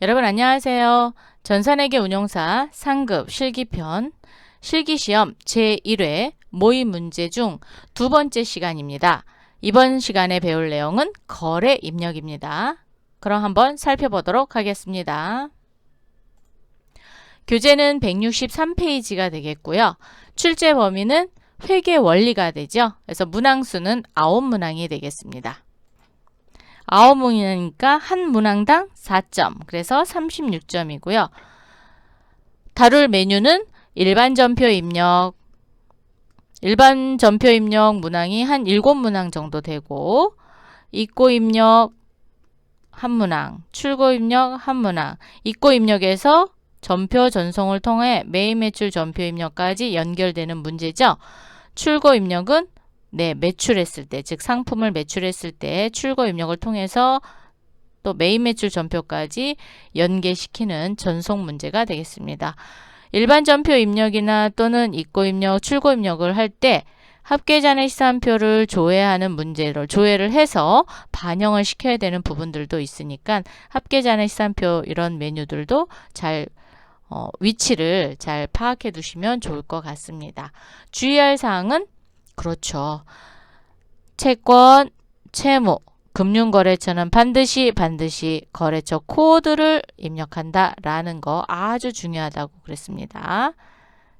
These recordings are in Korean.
여러분 안녕하세요. 전산회계 운용사 상급 실기편 실기시험 제1회 모의 문제 중 두 번째 시간입니다. 이번 시간에 배울 내용은 거래 입력입니다. 그럼 한번 살펴보도록 하겠습니다. 교재는 163페이지가 되겠고요. 출제 범위는 회계 원리가 되죠. 그래서 문항수는 9문항이 되겠습니다. 9문항이니까 한 문항당 4점, 그래서 36점이고요. 다룰 메뉴는 일반 전표 입력, 일반 전표 입력 문항이 한 7문항 정도 되고, 입고 입력 1문항, 출고 입력 1문항, 입고 입력에서 전표 전송을 통해 매입 매출 전표 입력까지 연결되는 문제죠. 출고 입력은 매출했을 때, 즉 상품을 매출했을 때 출고 입력을 통해서 또 매입 매출 전표까지 연계시키는 전송 문제가 되겠습니다. 일반 전표 입력이나 또는 입고 입력, 출고 입력을 할 때 합계잔의 시산표를 조회하는 문제를 조회를 해서 반영을 시켜야 되는 부분들도 있으니까 합계잔의 시산표 이런 메뉴들도 잘 위치를 잘 파악해 두시면 좋을 것 같습니다. 주의할 사항은 그렇죠. 채권, 채무, 금융거래처는 반드시 거래처 코드를 입력한다 라는 거 아주 중요하다고 그랬습니다.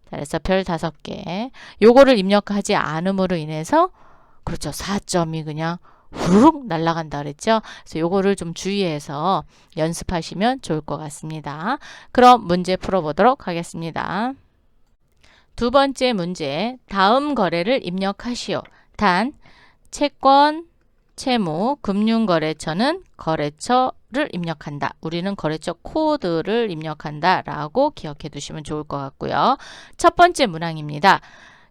그래서 별 5개. 요거를 입력하지 않음으로 인해서 그렇죠. 4점이 그냥 후루룩 날아간다 그랬죠. 그래서 요거를 좀 주의해서 연습하시면 좋을 것 같습니다. 그럼 문제 풀어보도록 하겠습니다. 두 번째 문제, 다음 거래를 입력하시오. 단, 채권, 채무, 금융거래처는 거래처를 입력한다. 우리는 거래처 코드를 입력한다 라고 기억해 두시면 좋을 것 같고요. 첫 번째 문항입니다.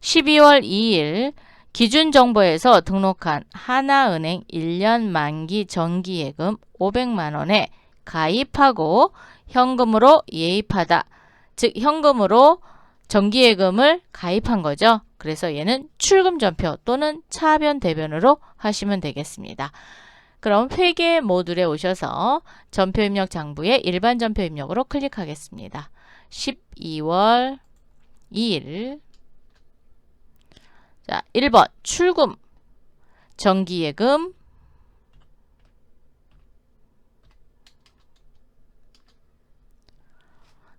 12월 2일 기준정보에서 등록한 하나은행 1년 만기 정기예금 500만원에 가입하고 현금으로 예입하다. 즉 현금으로 정기예금을 가입한 거죠. 그래서 얘는 출금 전표 또는 차변 대변으로 하시면 되겠습니다. 그럼 회계 모듈에 오셔서 전표 입력 장부에 일반 전표 입력으로 클릭하겠습니다. 12월 2일. 자, 1번 출금 정기예금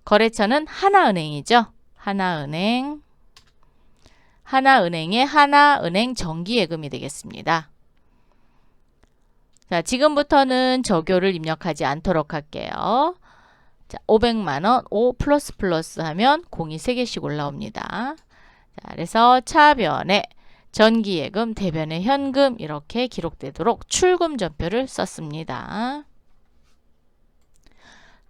거래처는 하나은행이죠. 하나은행의 하나은행 정기예금이 되겠습니다. 자, 지금부터는 저교를 입력하지 않도록 할게요. 자, 500만원, 5 플러스 하면 공이 3개씩 올라옵니다. 자, 그래서 차변에 전기예금, 대변에 현금 이렇게 기록되도록 출금 전표를 썼습니다.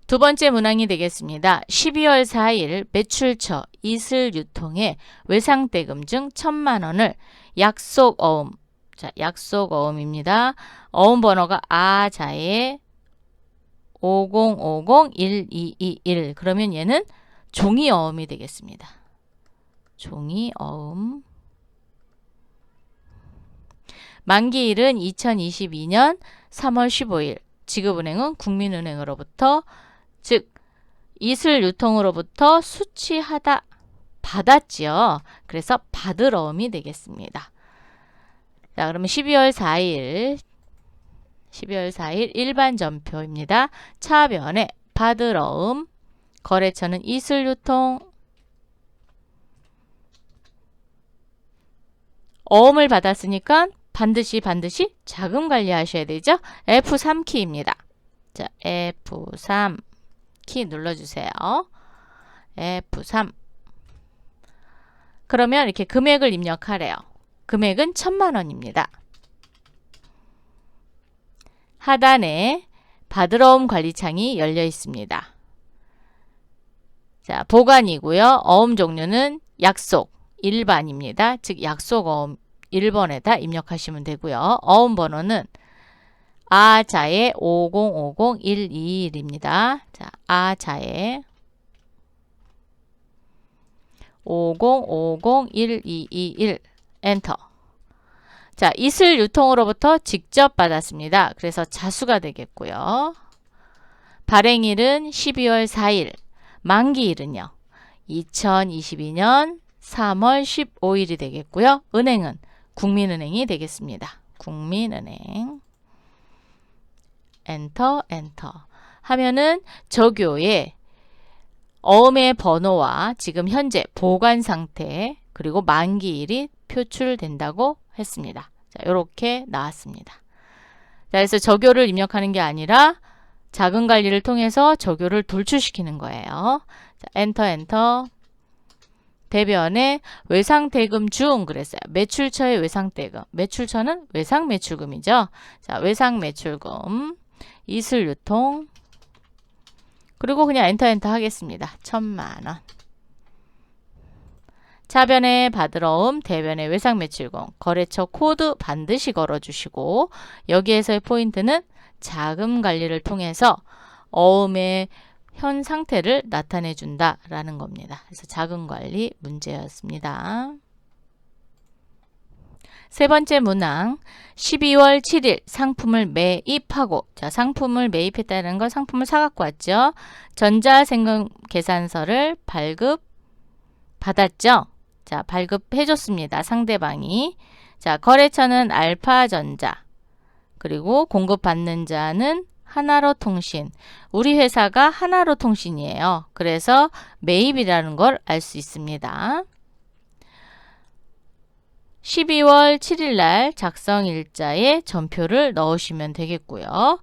두 번째 문항이 되겠습니다. 12월 4일 매출처 이슬유통에 외상대금 중 1000만원을 약속어음, 자, 약속어음입니다. 어음번호가 아자에 50501221. 그러면 얘는 종이어음이 되겠습니다. 종이어음. 만기일은 2022년 3월 15일. 지급은행은 국민은행으로부터 즉 이슬유통으로부터 수취하다 받았지요. 그래서 받을 어음이 되겠습니다. 자, 그러면 12월 4일 일반 전표입니다. 차변에 받을 어음, 거래처는 이슬유통, 어음을 받았으니까 반드시 자금 관리하셔야 되죠. F3키입니다. 자, F3 키 눌러주세요. F3. 그러면 이렇게 금액을 입력하래요. 금액은 1000만원입니다. 하단에 받으러옴 관리창이 열려 있습니다. 자, 보관이고요. 어음 종류는 약속, 일반입니다. 즉 약속어음 1번에다 입력하시면 되고요. 어음 번호는 아자에 50501221입니다. 자, 아자에 50501221 엔터. 자, 이슬유통으로부터 직접 받았습니다. 그래서 자수가 되겠고요. 발행일은 12월 4일, 만기일은요 2022년 3월 15일이 되겠고요. 은행은 국민은행이 되겠습니다. 국민은행. 엔터 엔터 하면은 적요에 어음의 번호와 지금 현재 보관 상태 그리고 만기일이 표출된다고 했습니다. 자, 이렇게 나왔습니다. 자, 그래서 적요를 입력하는 게 아니라 자금 관리를 통해서 적요를 돌출시키는 거예요. 자, 엔터 엔터. 대변에 외상대금 중 그랬어요. 매출처의 외상대금. 매출처는 외상매출금이죠. 자, 외상매출금. 이슬유통. 그리고 그냥 엔터 엔터 하겠습니다. 1000만원. 차변에 받으러옴 대변에 외상매출금. 거래처 코드 반드시 걸어주시고 여기에서의 포인트는 자금 관리를 통해서 어음의 현 상태를 나타내 준다라는 겁니다. 그래서 자금 관리 문제였습니다. 세 번째 문항 12월 7일 상품을 매입하고 자 상품을 매입했다는 건 상품을 사갖고 왔죠. 전자세금 계산서를 발급 받았죠. 자 발급해 줬습니다. 상대방이. 자 거래처는 알파전자 그리고 공급받는 자는 하나로통신. 우리 회사가 하나로통신이에요. 그래서 매입이라는 걸 알 수 있습니다. 12월 7일 날 작성일자에 전표를 넣으시면 되겠고요.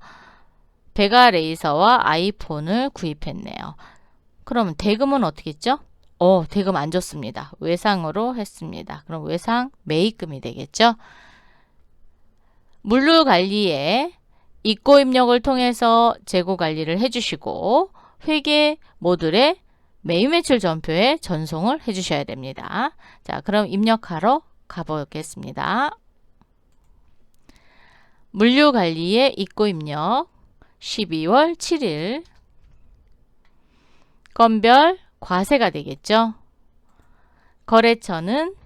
베가레이서와 아이폰을 구입했네요. 그러면 대금은 어떻게 했죠? 대금 안 줬습니다. 외상으로 했습니다. 그럼 외상 매입금이 되겠죠? 물류관리에 입고 입력을 통해서 재고 관리를 해주시고 회계 모듈에 매입매출 전표에 전송을 해주셔야 됩니다. 자, 그럼 입력하러 가보겠습니다. 물류관리에 입고 입력 12월 7일 건별 과세가 되겠죠. 거래처는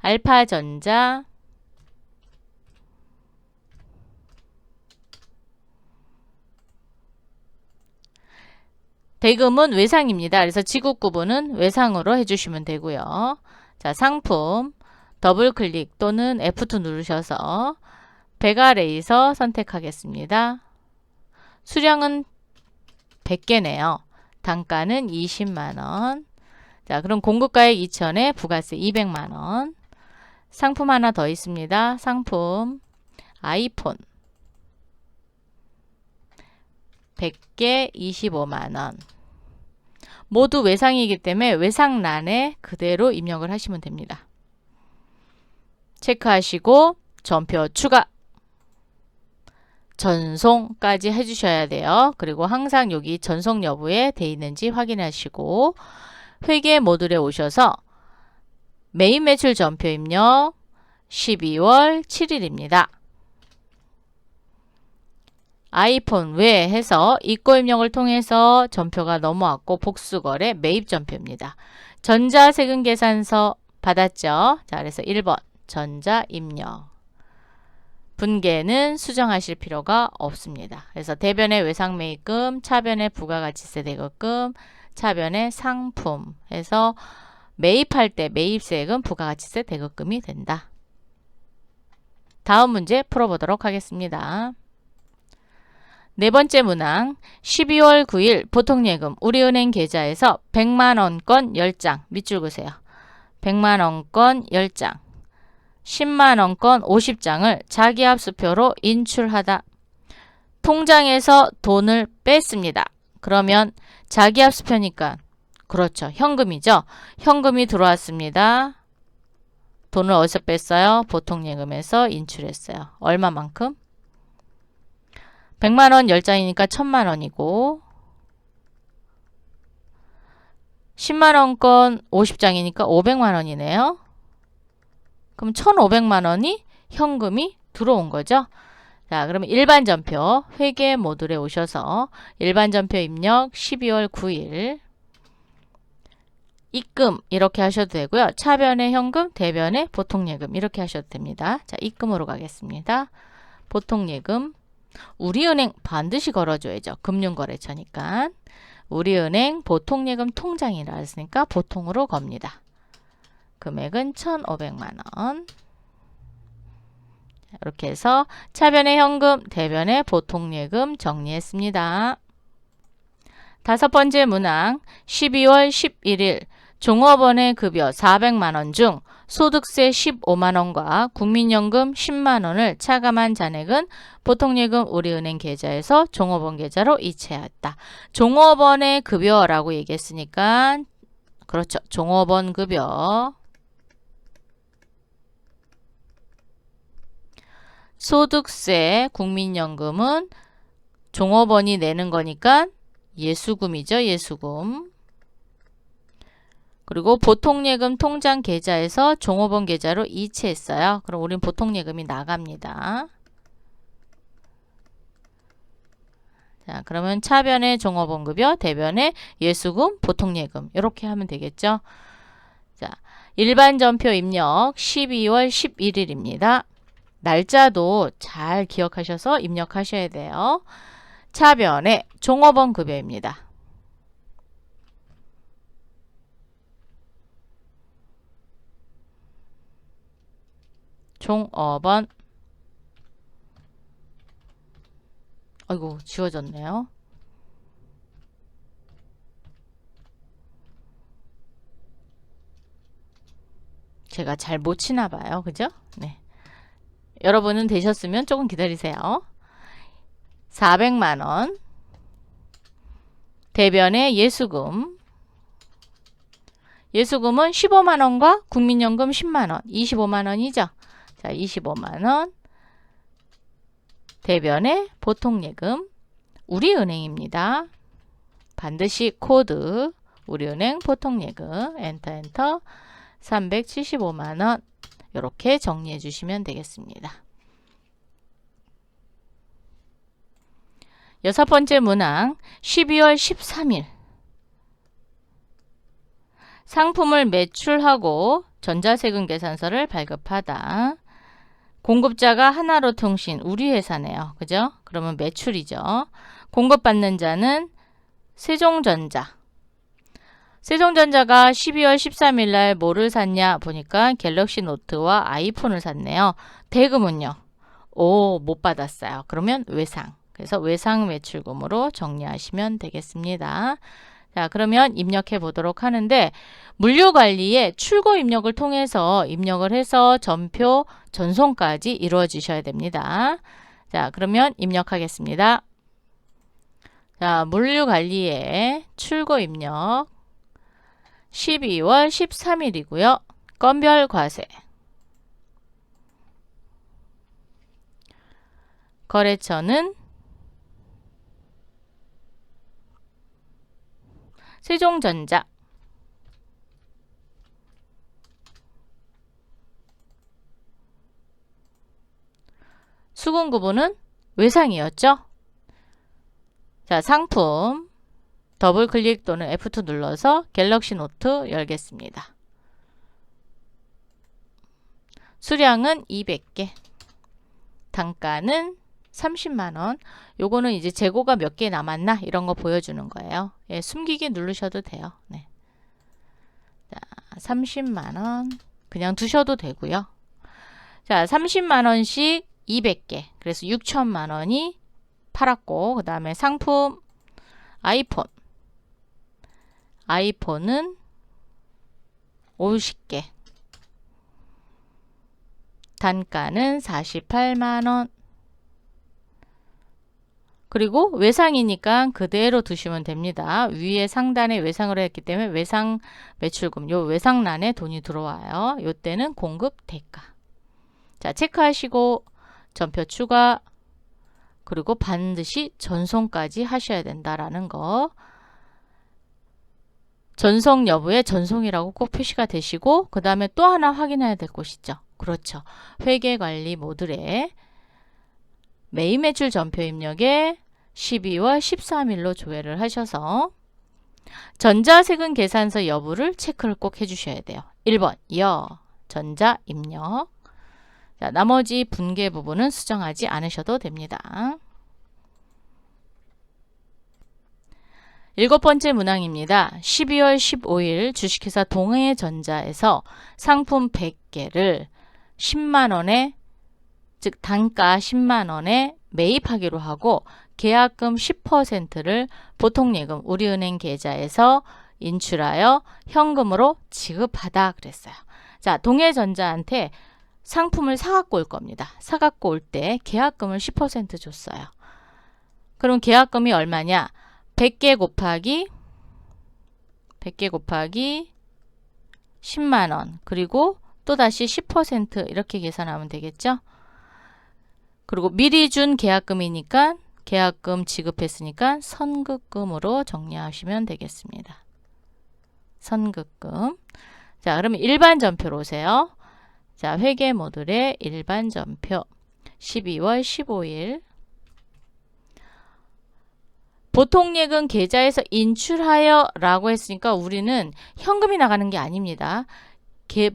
알파전자 대금은 외상입니다. 그래서 지급 구분은 외상으로 해주시면 되고요. 자, 상품 더블 클릭 또는 F2 누르셔서 베가레이서 선택하겠습니다. 수량은 100개네요. 단가는 20만원. 자, 그럼 공급가액 2,000에 부가세 200만원. 상품 하나 더 있습니다. 상품 아이폰 100개 25만원. 모두 외상이기 때문에 외상란에 그대로 입력을 하시면 됩니다. 체크하시고 전표 추가 전송까지 해주셔야 돼요. 그리고 항상 여기 전송 여부에 돼 있는지 확인하시고 회계 모듈에 오셔서 매입 매출 전표 입력 12월 7일입니다. 아이폰 외 해서 입고 입력을 통해서 전표가 넘어왔고 복수거래 매입 전표입니다. 전자세금 계산서 받았죠. 자, 그래서 1번 전자 입력. 분계는 수정하실 필요가 없습니다. 그래서 대변의 외상매입금, 차변의 부가가치세 대급금, 차변의 상품 해서 매입할 때 매입세금, 부가가치세 대급금이 된다. 다음 문제 풀어보도록 하겠습니다. 네 번째 문항 12월 9일 보통예금 우리은행 계좌에서 100만원권 10장 밑줄 그으세요. 100만원권 10장 10만원권 50장을 자기합수표로 인출하다. 통장에서 돈을 뺐습니다. 그러면 자기합수표니까 그렇죠. 현금이죠. 현금이 들어왔습니다. 돈을 어디서 뺐어요? 보통예금에서 인출했어요. 얼마만큼? 100만원 10장이니까 1000만원이고 10만원권 50장이니까 500만원이네요. 그럼 1500만원이 현금이 들어온 거죠. 자, 그러면 일반 전표 회계 모듈에 오셔서 일반 전표 입력 12월 9일 입금 이렇게 하셔도 되고요. 차변의 현금, 대변의 보통예금 이렇게 하셔도 됩니다. 자, 입금으로 가겠습니다. 보통예금 우리은행 반드시 걸어줘야죠. 금융거래처니까. 우리은행 보통예금 통장이라 했으니까 보통으로 겁니다. 금액은 1,500만 원. 이렇게 해서 차변의 현금, 대변의 보통예금 정리했습니다. 다섯 번째 문항 12월 11일 종업원의 급여 400만 원 중 소득세 15만 원과 국민연금 10만 원을 차감한 잔액은 보통예금 우리은행 계좌에서 종업원 계좌로 이체했다. 종업원의 급여라고 얘기했으니까 그렇죠. 종업원 급여. 소득세, 국민연금은 종업원이 내는 거니까 예수금이죠. 예수금. 그리고 보통예금 통장 계좌에서 종업원 계좌로 이체했어요. 그럼 우린 보통예금이 나갑니다. 자, 그러면 차변의 종업원 급여, 대변의 예수금, 보통예금 이렇게 하면 되겠죠. 자, 일반 전표 입력 12월 11일입니다. 날짜도 잘 기억하셔서 입력하셔야 돼요. 차변의 종업원 급여입니다. 종업원. 아이고, 지워졌네요. 제가 잘 못 치나 봐요. 그죠? 네. 여러분은 되셨으면 조금 기다리세요. 400만 원. 대변의 예수금. 예수금은 15만 원과 국민연금 10만 원. 25만 원이죠. 자, 25만 원. 대변의 보통예금. 우리은행입니다. 반드시 코드. 우리은행 보통예금. 엔터 엔터. 375만 원. 이렇게 정리해 주시면 되겠습니다. 여섯 번째 문항 12월 13일 상품을 매출하고 전자세금 계산서를 발급하다. 공급자가 하나로통신 우리 회사네요. 그죠? 그러면 매출이죠. 공급받는 자는 세종전자. 세종전자가 12월 13일 날 뭐를 샀냐 보니까 갤럭시 노트와 아이폰을 샀네요. 대금은요? 못 받았어요. 그러면 외상. 그래서 외상 매출금으로 정리하시면 되겠습니다. 자, 그러면 입력해 보도록 하는데 물류관리에 출고 입력을 통해서 입력을 해서 전표 전송까지 이루어지셔야 됩니다. 자, 그러면 입력하겠습니다. 자, 물류관리에 출고 입력 12월 13일이고요. 건별 과세. 거래처는 세종전자. 수금 구분은 외상이었죠. 자, 상품 더블 클릭 또는 F2 눌러서 갤럭시 노트 열겠습니다. 수량은 200개. 단가는 30만 원. 요거는 이제 재고가 몇 개 남았나 이런 거 보여주는 거예요. 예, 숨기기 누르셔도 돼요. 네. 자, 30만 원 그냥 두셔도 되고요. 자, 30만 원씩 200개. 그래서 6천만 원이 팔았고 그 다음에 상품 아이폰. 아이폰은 50개. 단가는 48만 원. 그리고 외상이니까 그대로 두시면 됩니다. 위에 상단에 외상으로 했기 때문에 외상 매출금, 요 외상란에 돈이 들어와요. 요 때는 공급 대가. 자, 체크하시고 전표 추가, 그리고 반드시 전송까지 하셔야 된다라는 거. 전송 여부에 전송이라고 꼭 표시가 되시고 그 다음에 또 하나 확인해야 될 곳 있죠. 그렇죠. 회계관리 모듈에 매입 매출 전표 입력에 12월 13일로 조회를 하셔서 전자세금 계산서 여부를 체크를 꼭 해주셔야 돼요. 1번 전자 입력. 자, 나머지 분계 부분은 수정하지 않으셔도 됩니다. 7번째 문항입니다. 12월 15일 주식회사 동해전자에서 상품 100개를 10만원에, 즉 단가 10만원에 매입하기로 하고 계약금 10%를 보통예금 우리은행 계좌에서 인출하여 현금으로 지급하다 그랬어요. 자, 동해전자한테 상품을 사갖고 올 겁니다. 사갖고 올 때 계약금을 10% 줬어요. 그럼 계약금이 얼마냐? 100개 곱하기 10만원 그리고 또다시 10% 이렇게 계산하면 되겠죠? 그리고 미리 준 계약금이니까 계약금 지급했으니까 선급금으로 정리하시면 되겠습니다. 선급금. 자, 그러면 일반 전표로 오세요. 자, 회계 모듈의 일반 전표 12월 15일 보통예금 계좌에서 인출하여 라고 했으니까 우리는 현금이 나가는 게 아닙니다.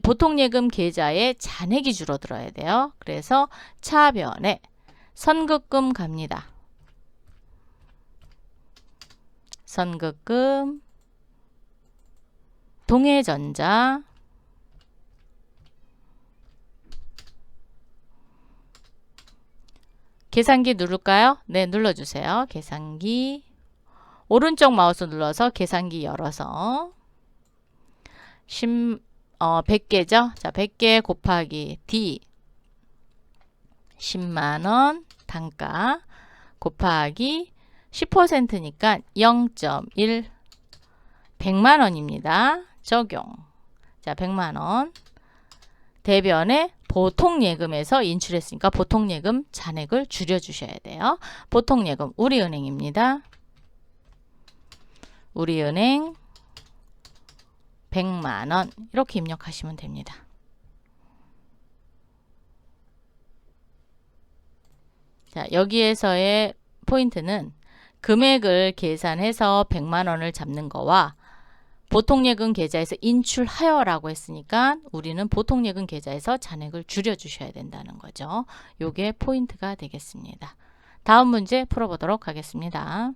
보통예금 계좌에 잔액이 줄어들어야 돼요. 그래서 차변에 선급금 갑니다. 선급금 동해전자 계산기 누를까요? 네, 눌러주세요. 계산기 오른쪽 마우스 눌러서 계산기 열어서 100개죠? 자, 100개 곱하기 D 10만원 단가 곱하기 10%니까 0.1 100만원입니다. 적용. 자, 100만원 대변에 보통예금에서 인출했으니까 보통예금 잔액을 줄여주셔야 돼요. 보통예금 우리은행입니다. 우리은행 100만원 이렇게 입력하시면 됩니다. 자, 여기에서의 포인트는 금액을 계산해서 100만원을 잡는 거와 보통예금 계좌에서 인출하여 라고 했으니까 우리는 보통예금 계좌에서 잔액을 줄여주셔야 된다는 거죠. 요게 포인트가 되겠습니다. 다음 문제 풀어보도록 하겠습니다.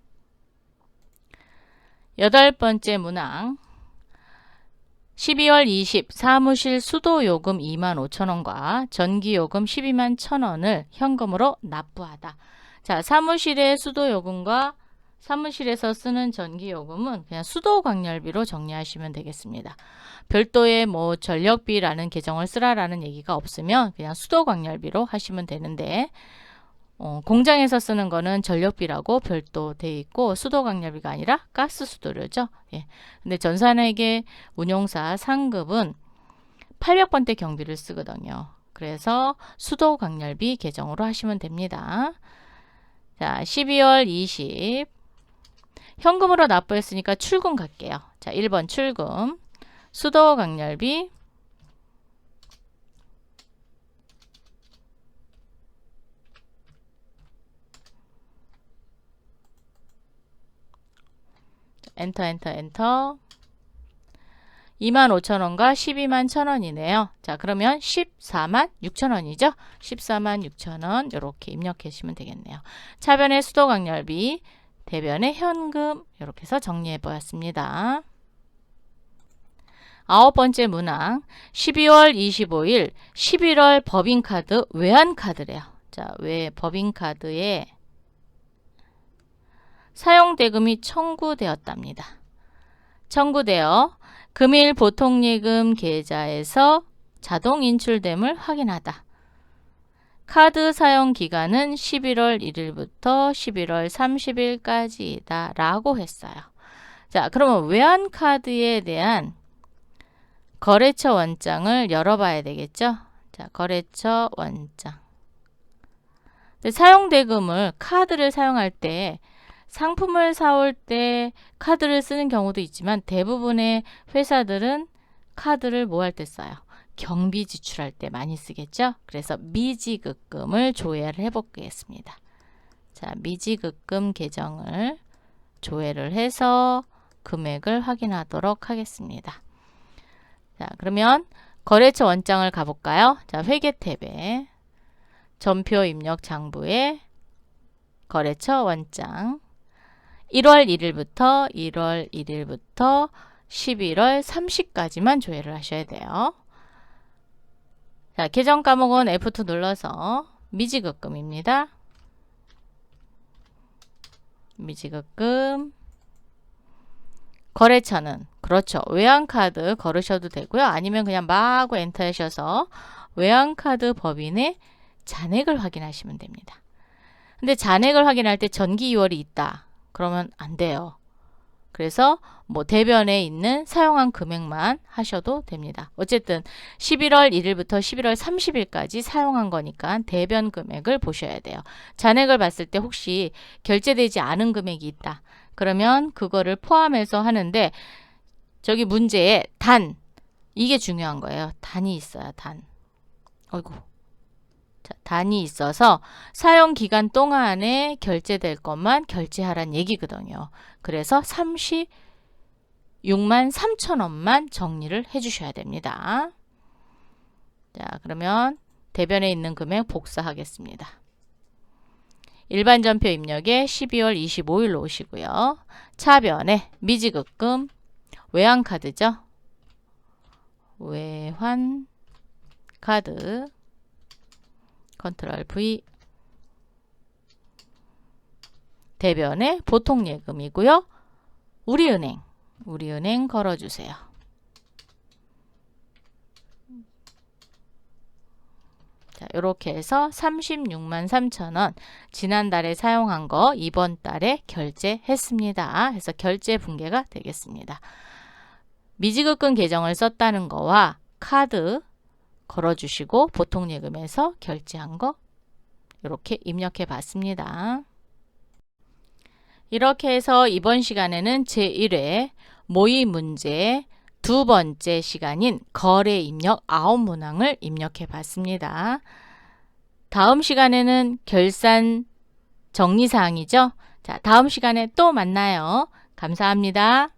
8번째 문항 12월 20 사무실 수도요금 25,000원과 전기요금 121,000원을 현금으로 납부하다. 자, 사무실의 수도요금과 사무실에서 쓰는 전기요금은 그냥 수도광열비로 정리하시면 되겠습니다. 별도의 뭐 전력비라는 계정을 쓰라라는 얘기가 없으면 그냥 수도광열비로 하시면 되는데 공장에서 쓰는 거는 전력비라고 별도 돼 있고 수도광열비가 아니라 가스수도료죠. 예. 근데 전산회계 운용사 상급은 800번대 경비를 쓰거든요. 그래서 수도광열비 계정으로 하시면 됩니다. 자, 12월 20 현금으로 납부했으니까 출금 갈게요. 자, 1번 출금 수도광열비 엔터 엔터 엔터 25,000원과 121,000원이네요. 자, 그러면 146,000원이죠. 146,000원 이렇게 입력하시면 되겠네요. 차변의 수도광열비 대변의 현금 이렇게 해서 정리해 보았습니다. 9번째 문항 12월 25일 11월 법인카드 외환카드래요. 자, 왜 법인카드에 사용대금이 청구되었답니다. 청구되어 금일 보통예금 계좌에서 자동 인출됨을 확인하다. 카드 사용 기간은 11월 1일부터 11월 30일까지이다 라고 했어요. 자, 그러면 외환카드에 대한 거래처 원장을 열어봐야 되겠죠. 자, 거래처 원장. 사용대금을 카드를 사용할 때 상품을 사올 때 카드를 쓰는 경우도 있지만 대부분의 회사들은 카드를 뭐 할 때 써요? 경비 지출할 때 많이 쓰겠죠? 그래서 미지급금을 조회를 해 보겠습니다. 자, 미지급금 계정을 조회를 해서 금액을 확인하도록 하겠습니다. 자, 그러면 거래처 원장을 가볼까요? 자, 회계 탭에 전표 입력 장부에 거래처 원장 1월 1일부터 11월 30까지만 조회를 하셔야 돼요. 자, 계정 과목은 F2 눌러서 미지급금입니다. 미지급금. 거래처는 그렇죠. 외환카드 걸으셔도 되고요. 아니면 그냥 마구 엔터하셔서 외환카드 법인의 잔액을 확인하시면 됩니다. 근데 잔액을 확인할 때 전기 2월이 있다. 그러면 안 돼요. 그래서 뭐 대변에 있는 사용한 금액만 하셔도 됩니다. 어쨌든 11월 1일부터 11월 30일까지 사용한 거니까 대변 금액을 보셔야 돼요. 잔액을 봤을 때 혹시 결제되지 않은 금액이 있다. 그러면 그거를 포함해서 하는데 저기 문제에 단 이게 중요한 거예요. 단이 있어야 단. 어이구. 자, 단이 있어서 사용 기간 동안에 결제될 것만 결제하란 얘기거든요. 그래서 36만 3천 원만 정리를 해 주셔야 됩니다. 자, 그러면 대변에 있는 금액 복사하겠습니다. 일반 전표 입력에 12월 25일로 오시고요. 차변에 미지급금 외환카드죠. 외환카드 컨트롤 V 대변에 보통예금이고요. 우리은행 걸어주세요. 자, 이렇게 해서 36만 3천 원 지난달에 사용한 거 이번 달에 결제했습니다. 해서 결제 붕괴가 되겠습니다. 미지급금 계정을 썼다는 거와 카드 걸어주시고 보통예금에서 결제한 거 이렇게 입력해 봤습니다. 이렇게 해서 이번 시간에는 제1회 모의 문제 두 번째 시간인 거래 입력 9문항을 입력해 봤습니다. 다음 시간에는 결산 정리사항이죠. 자, 다음 시간에 또 만나요. 감사합니다.